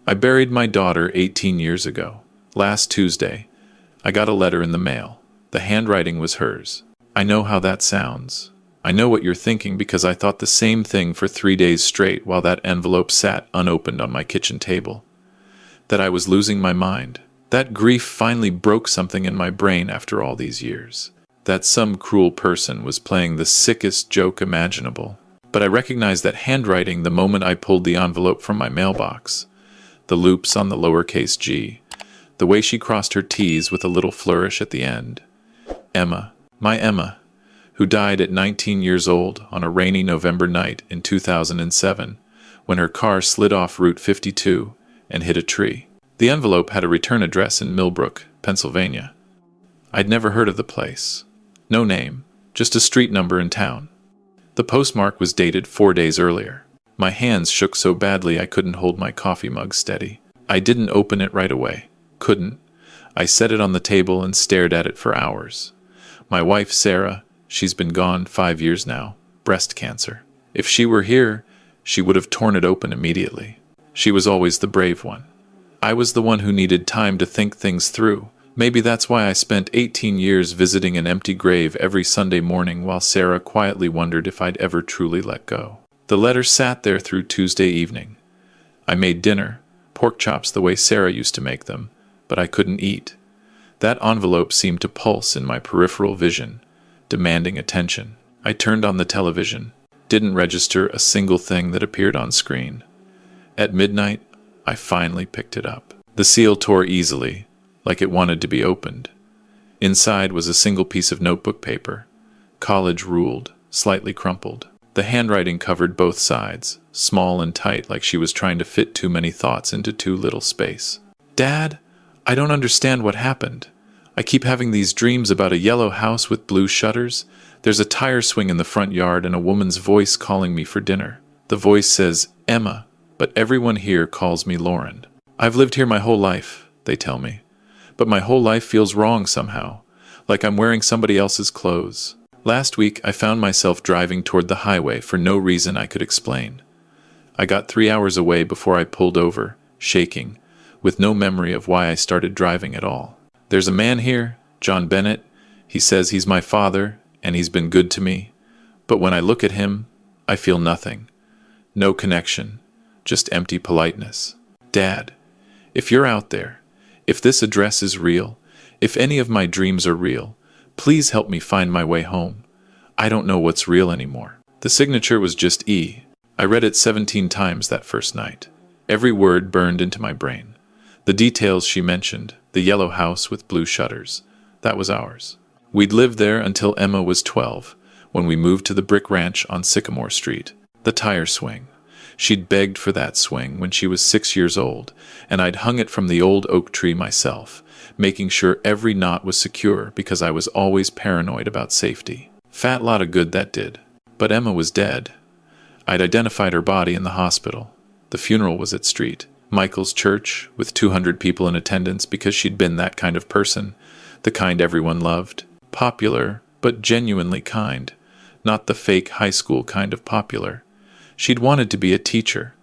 I buried my daughter 18 years ago. Last Tuesday, I got a letter in the mail. The handwriting was hers. I know how that sounds. I know what you're thinking because I thought the same thing for 3 days straight while that envelope sat unopened on my kitchen table. That I was losing my mind. That grief finally broke something in my brain after all these years. That some cruel person was playing the sickest joke imaginable. But I recognized that handwriting the moment I pulled the envelope from my mailbox. The loops on the lowercase g. The way she crossed her T's with a little flourish at the end. Emma, my Emma, who died at 19 years old on a rainy November night in 2007 when her car slid off Route 52 and hit a tree. The envelope had a return address in Milbrook, Pennsylvania. I'd never heard of the place. No name, just a street number in town. The postmark was dated 4 days earlier. My hands shook so badly I couldn't hold my coffee mug steady. I didn't open it right away. Couldn't. I set it on the table and stared at it for hours. My wife, Sarah, she's been gone 5 years now. Breast cancer. If she were here, she would have torn it open immediately. She was always the brave one. I was the one who needed time to think things through. Maybe that's why I spent 18 years visiting an empty grave every Sunday morning while Sarah quietly wondered if I'd ever truly let go. The letter sat there through Tuesday evening. I made dinner, pork chops the way Sarah used to make them, but I couldn't eat. That envelope seemed to pulse in my peripheral vision, demanding attention. I turned on the television, didn't register a single thing that appeared on screen. At midnight, I finally picked it up. The seal tore easily, like it wanted to be opened. Inside was a single piece of notebook paper, college ruled, slightly crumpled. The handwriting covered both sides, small and tight like she was trying to fit too many thoughts into too little space. Dad, I don't understand what happened. I keep having these dreams about a yellow house with blue shutters. There's a tire swing in the front yard and a woman's voice calling me for dinner. The voice says, Emma, but everyone here calls me Lauren. I've lived here my whole life, they tell me. But my whole life feels wrong somehow, like I'm wearing somebody else's clothes. Last week, I found myself driving toward the highway for no reason I could explain. I got 3 hours away before I pulled over, shaking, with no memory of why I started driving at all. There's a man here, John Bennett. He says he's my father, and he's been good to me. But when I look at him, I feel nothing. No connection, just empty politeness. Dad, if you're out there, if this address is real, if any of my dreams are real, please help me find my way home. I don't know what's real anymore. The signature was just E. I read it 17 times that first night. Every word burned into my brain. The details she mentioned, the yellow house with blue shutters, that was ours. We'd lived there until Emma was 12, when we moved to the brick ranch on Sycamore Street. The tire swing. She'd begged for that swing when she was 6 years old, and I'd hung it from the old oak tree myself, making sure every knot was secure because I was always paranoid about safety. Fat lot of good that did. But Emma was dead. I'd identified her body in the hospital. The funeral was at Street Michael's church, with 200 people in attendance because she'd been that kind of person, the kind everyone loved. Popular, but genuinely kind. Not the fake high school kind of popular. She'd wanted to be a teacher.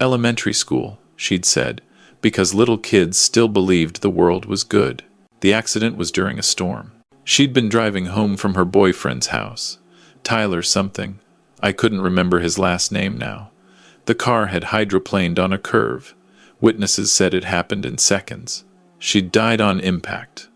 Elementary school, she'd said, because little kids still believed the world was good. The accident was during a storm. She'd been driving home from her boyfriend's house. Tyler something. I couldn't remember his last name now. The car had hydroplaned on a curve. Witnesses said it happened in seconds. She'd died on impact.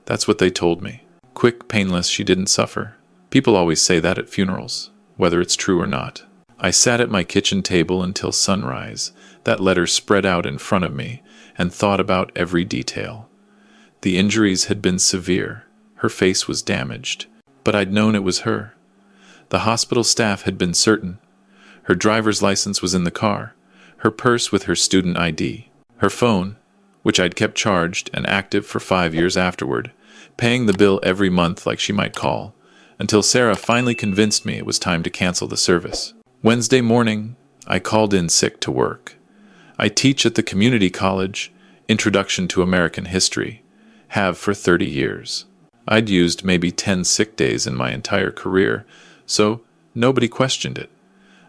That's what they told me. Quick, painless, she didn't suffer. People always say that at funerals, whether it's true or not. I sat at my kitchen table until sunrise, that letter spread out in front of me, and thought about every detail. The injuries had been severe. Her face was damaged. But I'd known it was her. The hospital staff had been certain. Her driver's license was in the car, her purse with her student ID, her phone, which I'd kept charged and active for 5 years afterward, paying the bill every month like she might call, until Sarah finally convinced me it was time to cancel the service. Wednesday morning, I called in sick to work. I teach at the community college, Introduction to American History, have for 30 years. I'd used maybe 10 sick days in my entire career, so nobody questioned it.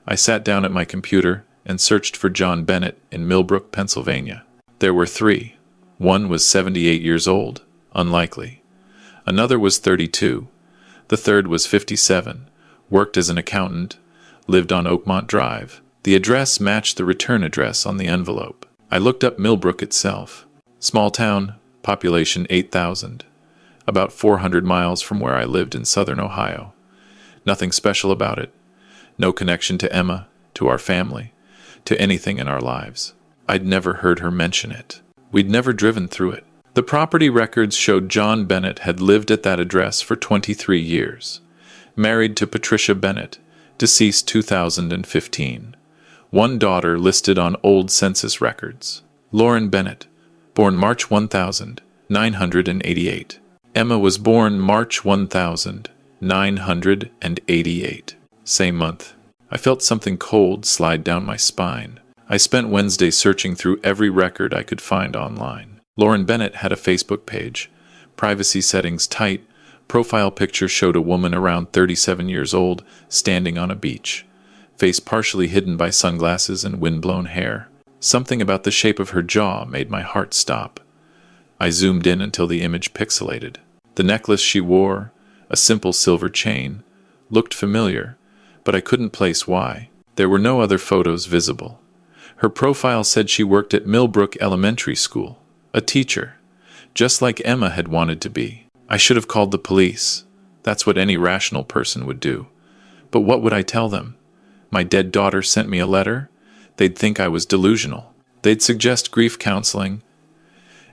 I sat down at my computer, and searched for John Bennett in Milbrook, Pennsylvania. There were 3. One was 78 years old, unlikely. Another was 32. The third was 57, worked as an accountant, lived on Oakmont Drive. The address matched the return address on the envelope. I looked up Milbrook itself. Small town, population 8,000. About 400 miles from where I lived in southern Ohio. Nothing special about it. No connection to Emma, to our family, to anything in our lives. I'd never heard her mention it. We'd never driven through it. The property records showed John Bennett had lived at that address for 23 years. Married to Patricia Bennett, deceased 2015. One daughter listed on old census records. Lauren Bennett, born March 1988. Emma was born March 1988. Same month. I felt something cold slide down my spine. I spent Wednesday searching through every record I could find online. Lauren Bennett had a Facebook page. Privacy settings tight. Profile picture showed a woman around 37 years old standing on a beach. Face partially hidden by sunglasses and windblown hair. Something about the shape of her jaw made my heart stop. I zoomed in until the image pixelated. The necklace she wore, a simple silver chain, looked familiar, but I couldn't place why. There were no other photos visible. Her profile said she worked at Milbrook Elementary School, a teacher, just like Emma had wanted to be. I should have called the police. That's what any rational person would do. But what would I tell them? My dead daughter sent me a letter? They'd think I was delusional. They'd suggest grief counseling.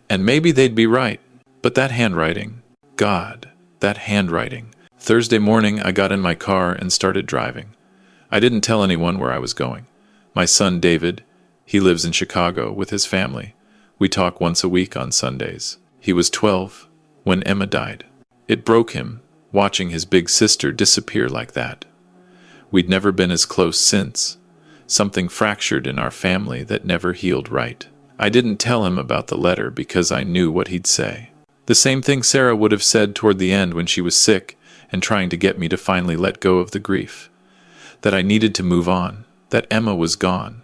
And maybe they'd be right. But that handwriting, God, that handwriting. Thursday morning, I got in my car and started driving. I didn't tell anyone where I was going. My son, David, he lives in Chicago with his family. We talk once a week on Sundays. He was 12 when Emma died. It broke him, watching his big sister disappear like that. We'd never been as close since. Something fractured in our family that never healed right. I didn't tell him about the letter because I knew what he'd say. The same thing Sarah would have said toward the end when she was sick and trying to get me to finally let go of the grief. That I needed to move on, that Emma was gone,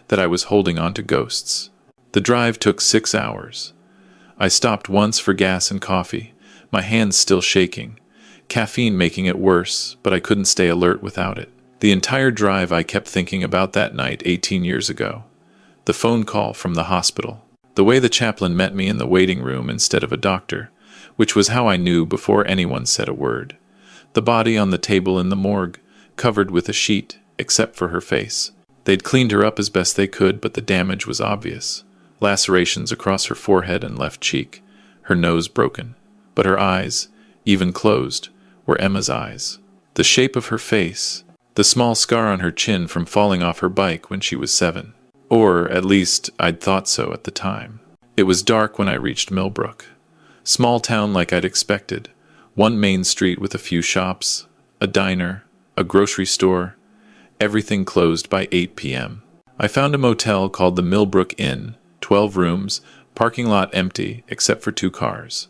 that I was holding on to ghosts. The drive took 6 hours. I stopped once for gas and coffee, my hands still shaking, caffeine making it worse, but I couldn't stay alert without it. The entire drive I kept thinking about that night 18 years ago. The phone call from the hospital. The way the chaplain met me in the waiting room instead of a doctor, which was how I knew before anyone said a word. The body on the table in the morgue, covered with a sheet, except for her face. They'd cleaned her up as best they could, but the damage was obvious. Lacerations across her forehead and left cheek, her nose broken. But her eyes, even closed, were Emma's eyes. The shape of her face, the small scar on her chin from falling off her bike when she was 7. Or, at least, I'd thought so at the time. It was dark when I reached Milbrook. Small town like I'd expected. One main street with a few shops, a diner, a grocery store. Everything closed by 8 p.m. I found a motel called the Milbrook Inn, 12 rooms, parking lot empty except for 2 cars.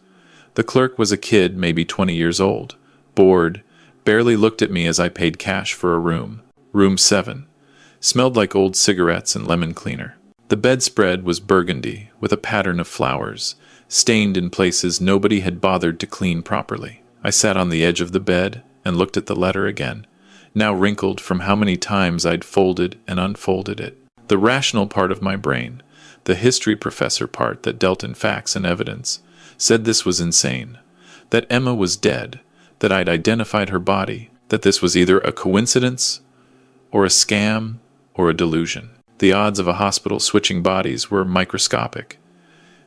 The clerk was a kid, maybe 20 years old, bored, barely looked at me as I paid cash for a room. Room 7. Smelled like old cigarettes and lemon cleaner. The bedspread was burgundy, with a pattern of flowers, stained in places nobody had bothered to clean properly. I sat on the edge of the bed and looked at the letter again, now wrinkled from how many times I'd folded and unfolded it. The rational part of my brain, the history professor part that dealt in facts and evidence, said this was insane, that Emma was dead, that I'd identified her body, that this was either a coincidence or a scam or a delusion. The odds of a hospital switching bodies were microscopic.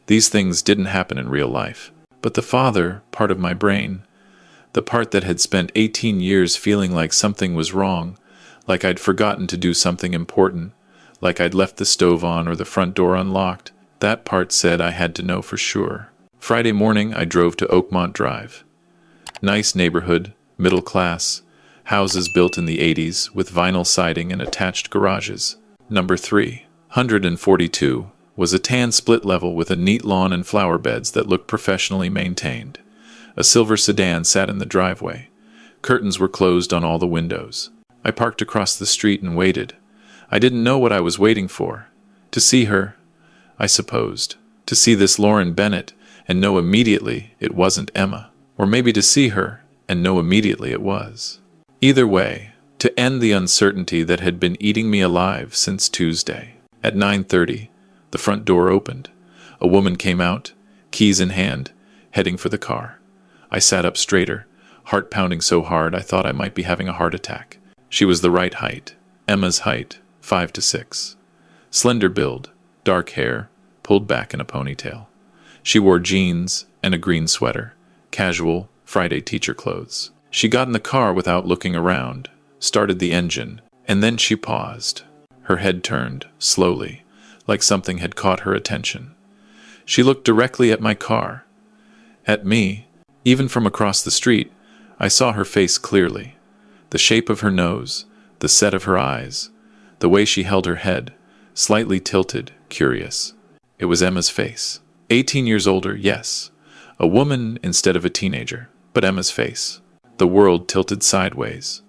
These things didn't happen in real life. But the father part of my brain, the part that had spent 18 years feeling like something was wrong, like I'd forgotten to do something important, like I'd left the stove on or the front door unlocked, that part said I had to know for sure. Friday morning, I drove to Oakmont Drive. Nice neighborhood, middle class, houses built in the 80s with vinyl siding and attached garages. Number 342 was a tan split level with a neat lawn and flower beds that looked professionally maintained. A silver sedan sat in the driveway. Curtains were closed on all the windows. I parked across the street and waited. I didn't know what I was waiting for. To see her, I supposed. To see this Lauren Bennett and know immediately it wasn't Emma. Or maybe to see her and know immediately it was. Either way, to end the uncertainty that had been eating me alive since Tuesday. At 9:30, the front door opened. A woman came out, keys in hand, heading for the car. I sat up straighter, heart pounding so hard I thought I might be having a heart attack. She was the right height, Emma's height, 5 to 6. Slender build, dark hair, pulled back in a ponytail. She wore jeans and a green sweater, casual, Friday teacher clothes. She got in the car without looking around, started the engine, and then she paused. Her head turned, slowly, like something had caught her attention. She looked directly at my car. At me. Even from across the street, I saw her face clearly. The shape of her nose, the set of her eyes, the way she held her head, slightly tilted, curious. It was Emma's face. 18 years older, yes. A woman instead of a teenager, but Emma's face. The world tilted sideways.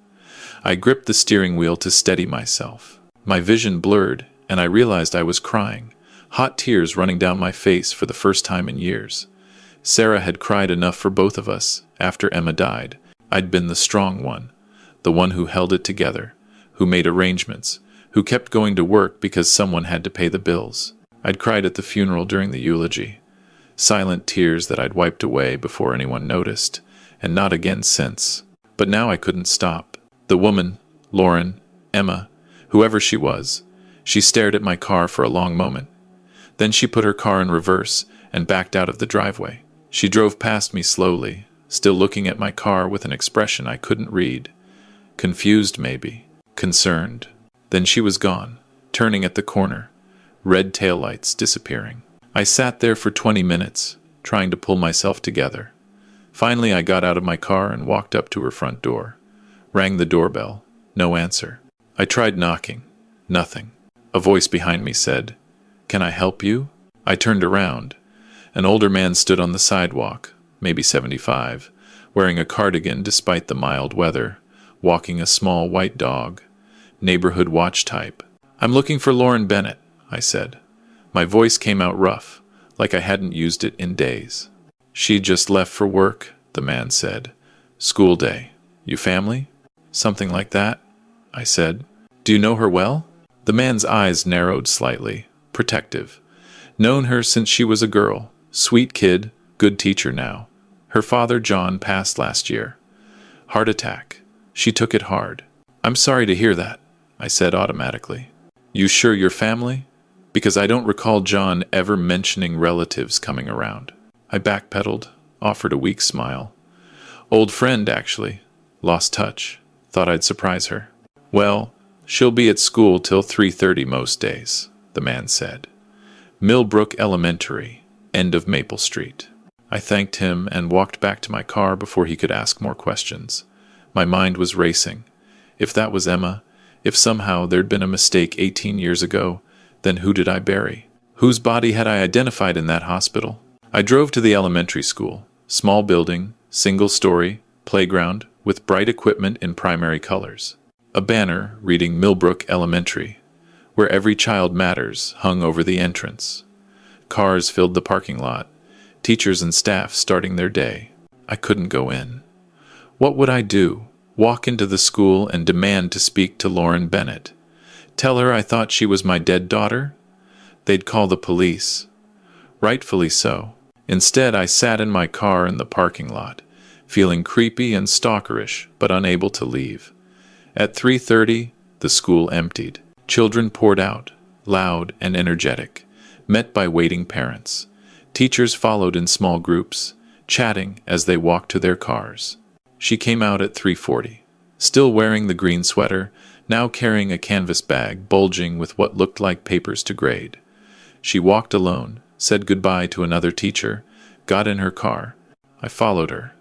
I gripped the steering wheel to steady myself. My vision blurred, and I realized I was crying, hot tears running down my face for the first time in years. Sarah had cried enough for both of us after Emma died. I'd been the strong one, the one who held it together, who made arrangements, who kept going to work because someone had to pay the bills. I'd cried at the funeral during the eulogy, silent tears that I'd wiped away before anyone noticed, and not again since. But now I couldn't stop. The woman, Lauren, Emma, whoever she was, she stared at my car for a long moment. Then she put her car in reverse and backed out of the driveway. She drove past me slowly, still looking at my car with an expression I couldn't read. Confused, maybe. Concerned. Then she was gone, turning at the corner, red taillights disappearing. I sat there for 20 minutes, trying to pull myself together. Finally, I got out of my car and walked up to her front door. Rang the doorbell. No answer. I tried knocking. Nothing. A voice behind me said, "Can I help you?" I turned around. An older man stood on the sidewalk, maybe 75, wearing a cardigan despite the mild weather, walking a small white dog. Neighborhood watch type. "I'm looking for Lauren Bennett," I said. My voice came out rough, like I hadn't used it in days. "She just left for work," the man said. "School day. You family?" "Something like that," I said. "Do you know her well?" The man's eyes narrowed slightly, protective. "Known her since she was a girl. Sweet kid, good teacher now. Her father, John, passed last year. Heart attack. She took it hard." "I'm sorry to hear that," I said automatically. "You sure you're family? Because I don't recall John ever mentioning relatives coming around." I backpedaled, offered a weak smile. "Old friend, actually. Lost touch. Thought I'd surprise her." "Well, she'll be at school till 3:30 most days," the man said. "Milbrook Elementary, end of Maple Street." I thanked him and walked back to my car before he could ask more questions. My mind was racing. If that was Emma, if somehow there'd been a mistake 18 years ago, then who did I bury? Whose body had I identified in that hospital? I drove to the elementary school. Small building, single story, playground, with bright equipment in primary colors. A banner reading Milbrook Elementary, where every child matters, hung over the entrance. Cars filled the parking lot, teachers and staff starting their day. I couldn't go in. What would I do? Walk into the school and demand to speak to Lauren Bennett? Tell her I thought she was my dead daughter? They'd call the police. Rightfully so. Instead, I sat in my car in the parking lot, feeling creepy and stalkerish, but unable to leave. At 3:30, the school emptied. Children poured out, loud and energetic, met by waiting parents. Teachers followed in small groups, chatting as they walked to their cars. She came out at 3:40, still wearing the green sweater, now carrying a canvas bag bulging with what looked like papers to grade. She walked alone, said goodbye to another teacher, got in her car. I followed her.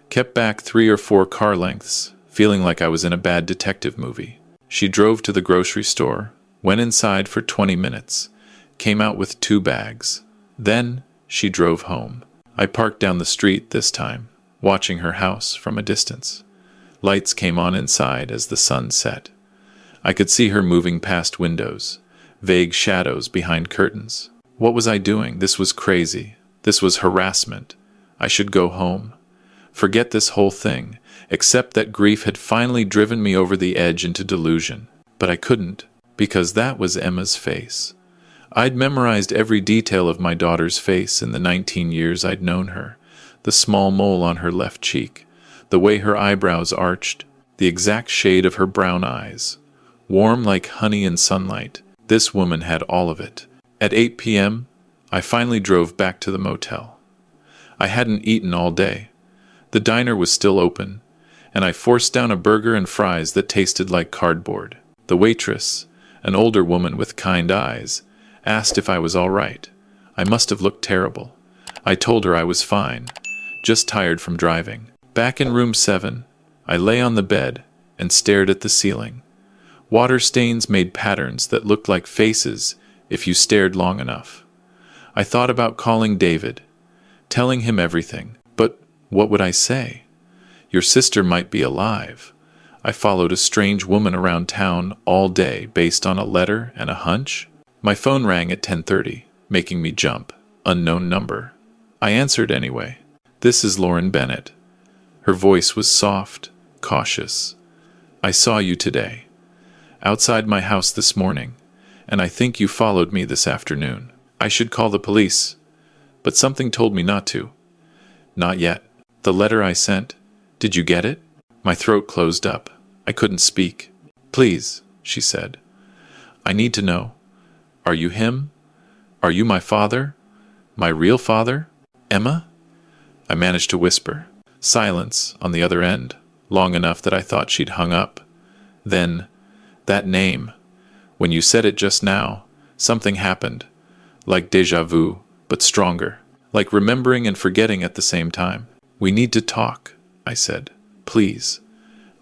Kept back 3 or 4 car lengths, feeling like I was in a bad detective movie. She drove to the grocery store, went inside for 20 minutes, came out with 2 bags. Then she drove home. I parked down the street this time, watching her house from a distance. Lights came on inside as the sun set. I could see her moving past windows, vague shadows behind curtains. What was I doing? This was crazy. This was harassment. I should go home. Forget this whole thing, except that grief had finally driven me over the edge into delusion. But I couldn't, because that was Emma's face. I'd memorized every detail of my daughter's face in the 19 years I'd known her. The small mole on her left cheek, the way her eyebrows arched, the exact shade of her brown eyes. Warm like honey in sunlight. This woman had all of it. At 8 p.m., I finally drove back to the motel. I hadn't eaten all day. The diner was still open, and I forced down a burger and fries that tasted like cardboard. The waitress, an older woman with kind eyes, asked if I was all right. I must have looked terrible. I told her I was fine, just tired from driving. Back in room 7, I lay on the bed and stared at the ceiling. Water stains made patterns that looked like faces if you stared long enough. I thought about calling David, telling him everything, but what would I say? Your sister might be alive. I followed a strange woman around town all day based on a letter and a hunch. My phone rang at 10:30, making me jump. Unknown number. I answered anyway. This is Lauren Bennett. Her voice was soft, cautious. I saw you today, outside my house this morning, and I think you followed me this afternoon. I should call the police, but something told me not to. Not yet. The letter I sent, did you get it? My throat closed up. I couldn't speak. Please, she said. I need to know. Are you him? Are you my father? My real father? Emma? I managed to whisper. Silence on the other end, long enough that I thought she'd hung up. Then, that name. When you said it just now, something happened. Like déjà vu, but stronger. Like remembering and forgetting at the same time. We need to talk, I said. Please.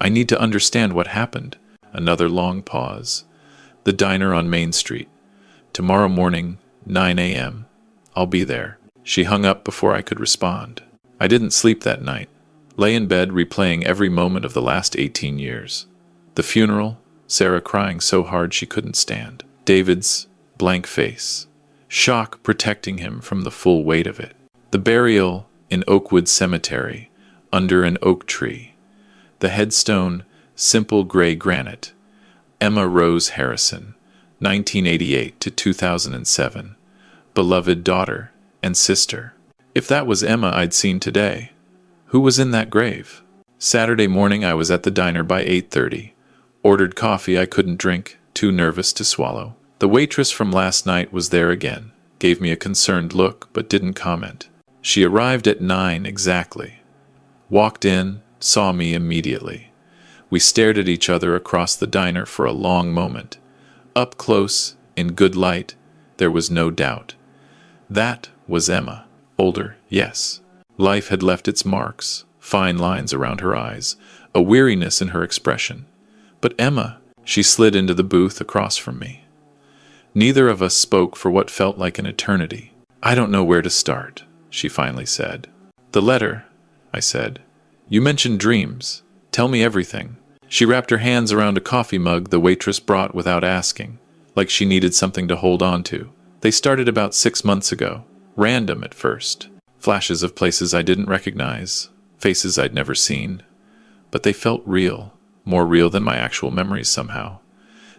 I need to understand what happened. Another long pause. The diner on Main Street. Tomorrow morning, 9 a.m. I'll be there. She hung up before I could respond. I didn't sleep that night. Lay in bed replaying every moment of the last 18 years. The funeral, Sarah crying so hard she couldn't stand. David's blank face. Shock protecting him from the full weight of it. The burial in Oakwood Cemetery, under an oak tree. The headstone, simple gray granite. Emma Rose Harrison, 1988 to 2007. Beloved daughter and sister. If that was Emma I'd seen today, who was in that grave? Saturday morning I was at the diner by 8:30. Ordered coffee I couldn't drink, too nervous to swallow. The waitress from last night was there again, gave me a concerned look but didn't comment. She arrived at 9 exactly. Walked in, saw me immediately. We stared at each other across the diner for a long moment. Up close, in good light, there was no doubt. That was Emma. Older, yes. Life had left its marks, fine lines around her eyes, a weariness in her expression. But Emma, she slid into the booth across from me. Neither of us spoke for what felt like an eternity. I don't know where to start, she finally said. The letter, I said. You mentioned dreams. Tell me everything. She wrapped her hands around a coffee mug the waitress brought without asking, like she needed something to hold on to. They started about 6 months ago. Random at first. Flashes of places I didn't recognize, faces I'd never seen. But they felt real, more real than my actual memories somehow.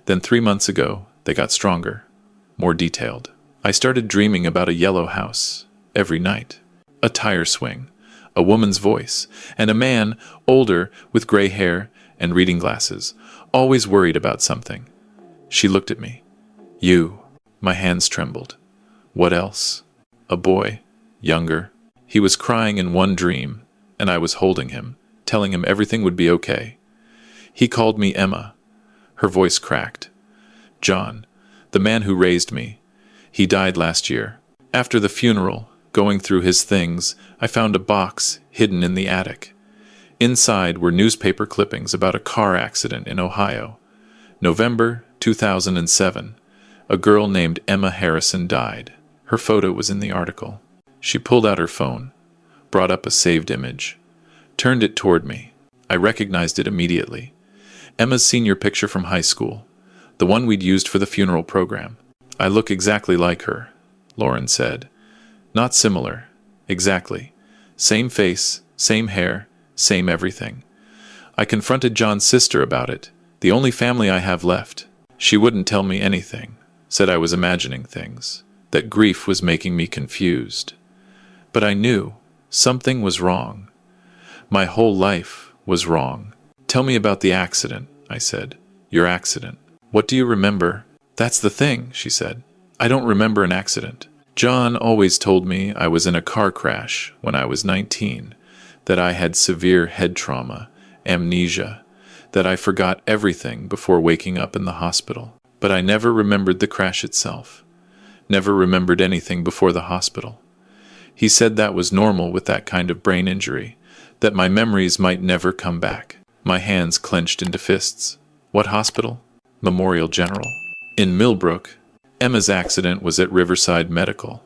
Then 3 months ago, they got stronger, more detailed. I started dreaming about a yellow house, every night. A tire swing, a woman's voice, and a man, older, with gray hair and reading glasses, always worried about something. She looked at me. You. My hands trembled. What else? A boy, younger. He was crying in one dream, and I was holding him, telling him everything would be okay. He called me Emma. Her voice cracked. John, the man who raised me. He died last year. After the funeral, going through his things, I found a box hidden in the attic. Inside were newspaper clippings about a car accident in Ohio. November 2007. A girl named Emma Harrison died. Her photo was in the article. She pulled out her phone, brought up a saved image, turned it toward me. I recognized it immediately. Emma's senior picture from high school, The one we'd used for the funeral program. I look exactly like her, Lauren said. Not similar. Exactly. Same face, same hair, same everything. I confronted John's sister about it, the only family I have left. She wouldn't tell me anything, said I was imagining things, that grief was making me confused. But I knew something was wrong. My whole life was wrong. Tell me about the accident, I said. Your accident. What do you remember? That's the thing, she said. I don't remember an accident. John always told me I was in a car crash when I was 19, that I had severe head trauma, amnesia, that I forgot everything before waking up in the hospital. But I never remembered the crash itself. Never remembered anything before the hospital. He said that was normal with that kind of brain injury, that my memories might never come back. My hands clenched into fists. What hospital? Memorial General. In Milbrook. Emma's accident was at Riverside Medical,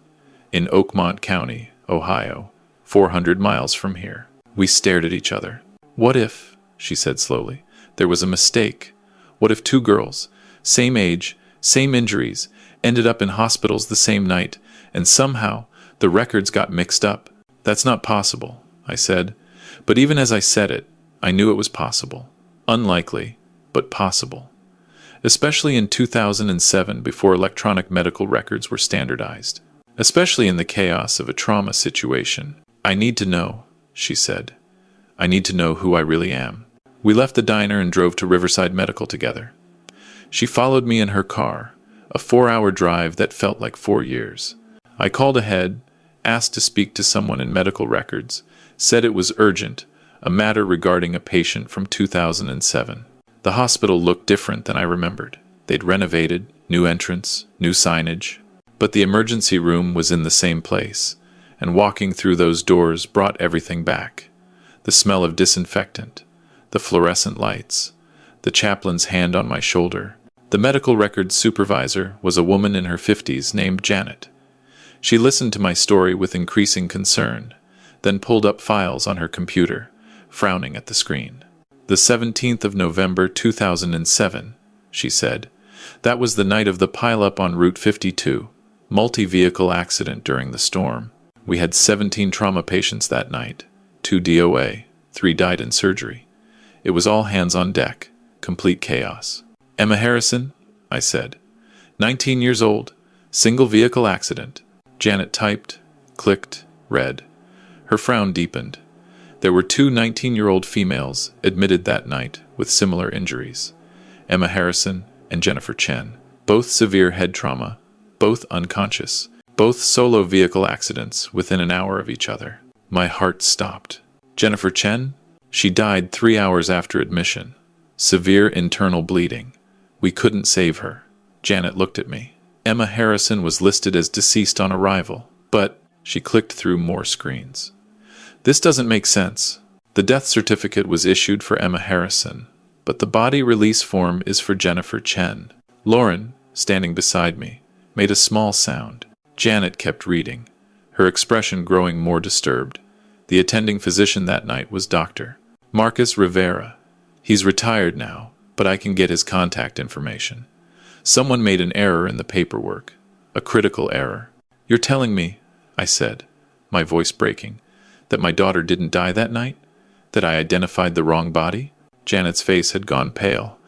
in Oakmont County, Ohio, 400 miles from here. We stared at each other. What if, she said slowly, there was a mistake? What if two girls, same age, same injuries, ended up in hospitals the same night, and somehow the records got mixed up? That's not possible, I said. But even as I said it, I knew it was possible. Unlikely, but possible. Especially in 2007, before electronic medical records were standardized. Especially in the chaos of a trauma situation. I need to know, she said. I need to know who I really am. We left the diner and drove to Riverside Medical together. She followed me in her car, a 4-hour drive that felt like 4 years. I called ahead, asked to speak to someone in medical records, said it was urgent, a matter regarding a patient from 2007. The hospital looked different than I remembered. They'd renovated, new entrance, new signage. But the emergency room was in the same place, and walking through those doors brought everything back. The smell of disinfectant, the fluorescent lights, the chaplain's hand on my shoulder. The medical records supervisor was a woman in her 50s named Janet. She listened to my story with increasing concern, then pulled up files on her computer, frowning at the screen. The 17th of November 2007, she said. That was the night of the pileup on Route 52, multi-vehicle accident during the storm. We had 17 trauma patients that night, 2 DOA, 3 died in surgery. It was all hands on deck, complete chaos. Emma Harrison, I said. 19 years old, single vehicle accident. Janet typed, clicked, read. Her frown deepened. There were 2 19-year-old females admitted that night with similar injuries. Emma Harrison and Jennifer Chen. Both severe head trauma, both unconscious, both solo vehicle accidents within an hour of each other. My heart stopped. Jennifer Chen? She died 3 hours after admission. Severe internal bleeding. We couldn't save her. Janet looked at me. Emma Harrison was listed as deceased on arrival, but she clicked through more screens. This doesn't make sense. The death certificate was issued for Emma Harrison, but the body release form is for Jennifer Chen. Lauren, standing beside me, made a small sound. Janet kept reading, her expression growing more disturbed. The attending physician that night was Dr. Marcus Rivera. He's retired now, but I can get his contact information. Someone made an error in the paperwork, a critical error. You're telling me, I said, my voice breaking, that my daughter didn't die that night? That I identified the wrong body? Janet's face had gone pale.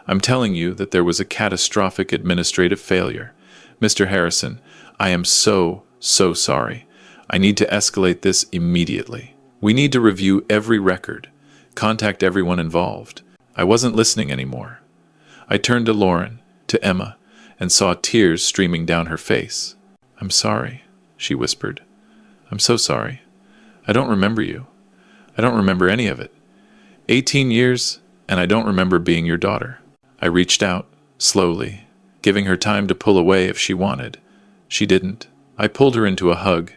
I'm telling you that there was a catastrophic administrative failure. Mr. Harrison, I am so sorry. I need to escalate this immediately. We need to review every record, contact everyone involved. I wasn't listening anymore. I turned to Lauren, to Emma, and saw tears streaming down her face. I'm sorry, she whispered. I'm so sorry. I don't remember you. I don't remember any of it. 18 years, and I don't remember being your daughter. I reached out, slowly, giving her time to pull away if she wanted. She didn't. I pulled her into a hug,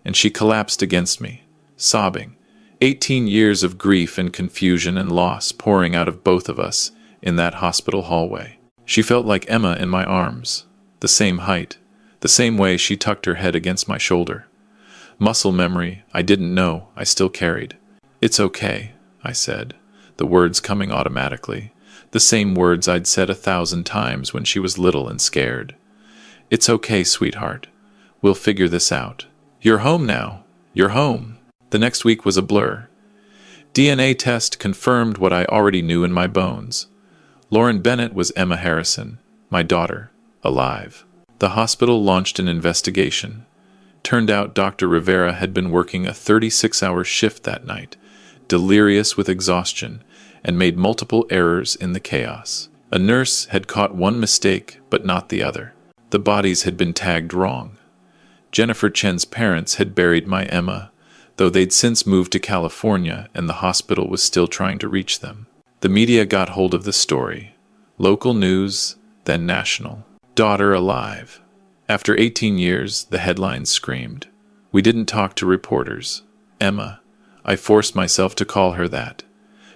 and she collapsed against me, sobbing. 18 years of grief and confusion and loss pouring out of both of us in that hospital hallway. She felt like Emma in my arms, the same height, the same way she tucked her head against my shoulder. Muscle memory I didn't know I still carried. It's okay, I said, the words coming automatically, The same words I'd said 1,000 times when she was little and scared. "It's okay, sweetheart. We'll figure this out. You're home now. You're home." The next week was a blur. DNA test confirmed what I already knew in my bones. Lauren Bennett was Emma Harrison, my daughter, alive. The hospital launched an investigation. Turned out Dr. Rivera had been working a 36-hour shift that night, delirious with exhaustion, and made multiple errors in the chaos. A nurse had caught one mistake, but not the other. The bodies had been tagged wrong. Jennifer Chen's parents had buried my Emma, though they'd since moved to California and the hospital was still trying to reach them. The media got hold of the story. Local news, then national. Daughter alive. After 18 years, the headlines screamed. We didn't talk to reporters. Emma. I forced myself to call her that.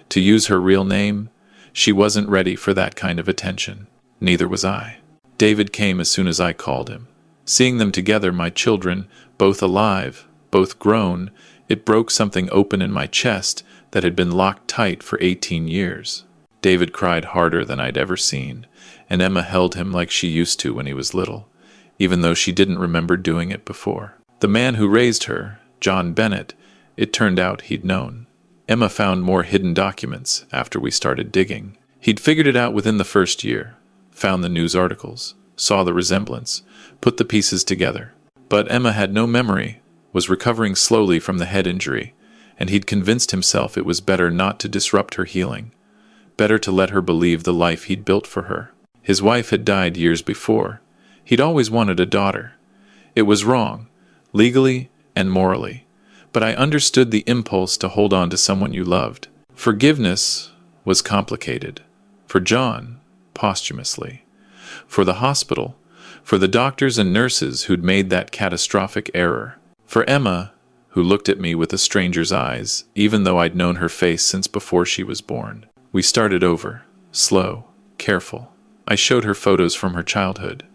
To use her real name, she wasn't ready for that kind of attention. Neither was I. David came as soon as I called him. Seeing them together, my children, both alive, both grown, it broke something open in my chest that had been locked tight for 18 years. David cried harder than I'd ever seen, and Emma held him like she used to when he was little, even though she didn't remember doing it before. The man who raised her, John Bennett, it turned out he'd known. Emma found more hidden documents after we started digging. He'd figured it out within the first year, found the news articles, saw the resemblance, put the pieces together. But Emma had no memory, was recovering slowly from the head injury, and he'd convinced himself it was better not to disrupt her healing, better to let her believe the life he'd built for her. His wife had died years before. He'd always wanted a daughter. It was wrong, legally and morally, but I understood the impulse to hold on to someone you loved. Forgiveness was complicated. For John, posthumously. For the hospital, for the doctors and nurses who'd made that catastrophic error. For Emma, who looked at me with a stranger's eyes, even though I'd known her face since before she was born. We started over, slow, careful. I showed her photos from her childhood.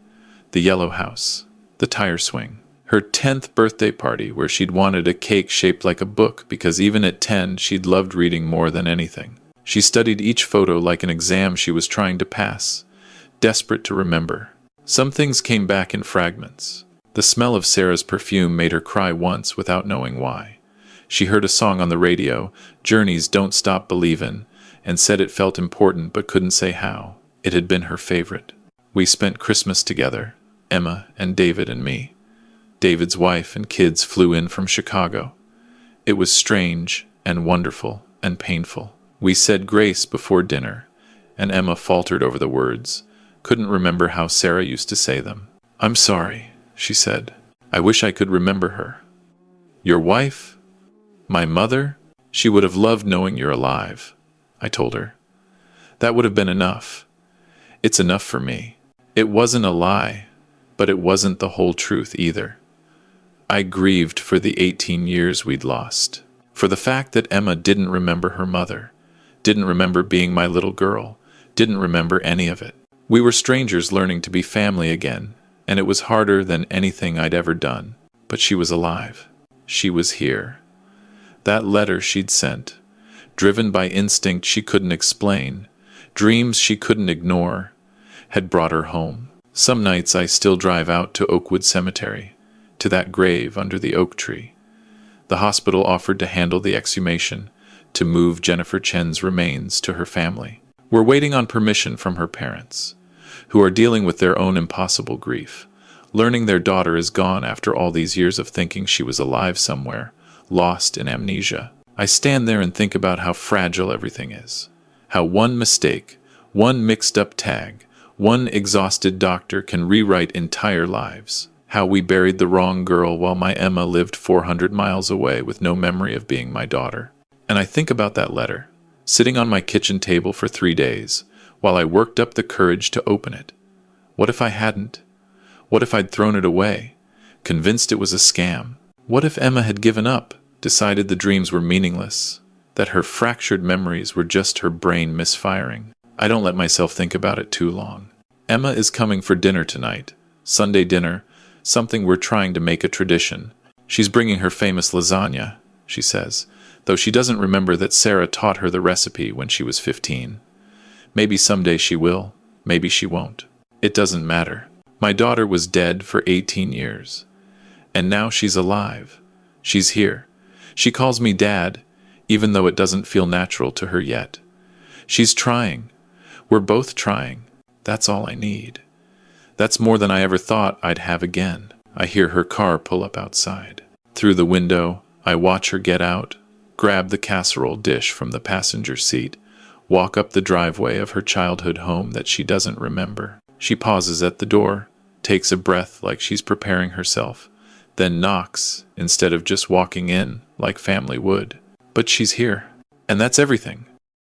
The yellow house, the tire swing, her 10th birthday party where she'd wanted a cake shaped like a book because even at 10 she'd loved reading more than anything. She studied each photo like an exam she was trying to pass, desperate to remember. Some things came back in fragments. The smell of Sarah's perfume made her cry once without knowing why. She heard a song on the radio, Journey's Don't Stop Believin', and said it felt important but couldn't say how. It had been her favorite. We spent Christmas together, Emma and David and me. David's wife and kids flew in from Chicago. It was strange and wonderful and painful. We said grace before dinner, and Emma faltered over the words, couldn't remember how Sarah used to say them. "I'm sorry," she said. "I wish I could remember her." "Your wife? My mother? She would have loved knowing you're alive," I told her. "That would have been enough. It's enough for me." It wasn't a lie, but it wasn't the whole truth either. I grieved for the 18 years we'd lost, for the fact that Emma didn't remember her mother, didn't remember being my little girl, didn't remember any of it. We were strangers learning to be family again, and it was harder than anything I'd ever done. But she was alive. She was here. That letter she'd sent, driven by instinct she couldn't explain, dreams she couldn't ignore, had brought her home. Some nights I still drive out to Oakwood Cemetery, to that grave under the oak tree. The hospital offered to handle the exhumation, to move Jennifer Chen's remains to her family. We're waiting on permission from her parents, who are dealing with their own impossible grief, learning their daughter is gone after all these years of thinking she was alive somewhere, lost in amnesia. I stand there and think about how fragile everything is, how one mistake, one mixed-up tag, one exhausted doctor can rewrite entire lives, how we buried the wrong girl while my Emma lived 400 miles away with no memory of being my daughter. And I think about that letter, sitting on my kitchen table for 3 days, while I worked up the courage to open it. What if I hadn't? What if I'd thrown it away, convinced it was a scam? What if Emma had given up, decided the dreams were meaningless, that her fractured memories were just her brain misfiring? I don't let myself think about it too long. Emma is coming for dinner tonight, Sunday dinner, something we're trying to make a tradition. She's bringing her famous lasagna, she says, though she doesn't remember that Sarah taught her the recipe when she was 15. Maybe someday she will, maybe she won't. It doesn't matter. My daughter was dead for 18 years. And now she's alive. She's here. She calls me Dad, even though it doesn't feel natural to her yet. She's trying. We're both trying. That's all I need. That's more than I ever thought I'd have again. I hear her car pull up outside. Through the window, I watch her get out, grab the casserole dish from the passenger seat, walk up the driveway of her childhood home that she doesn't remember. She pauses at the door, takes a breath like she's preparing herself, then knocks instead of just walking in like family would. But she's here. And that's everything.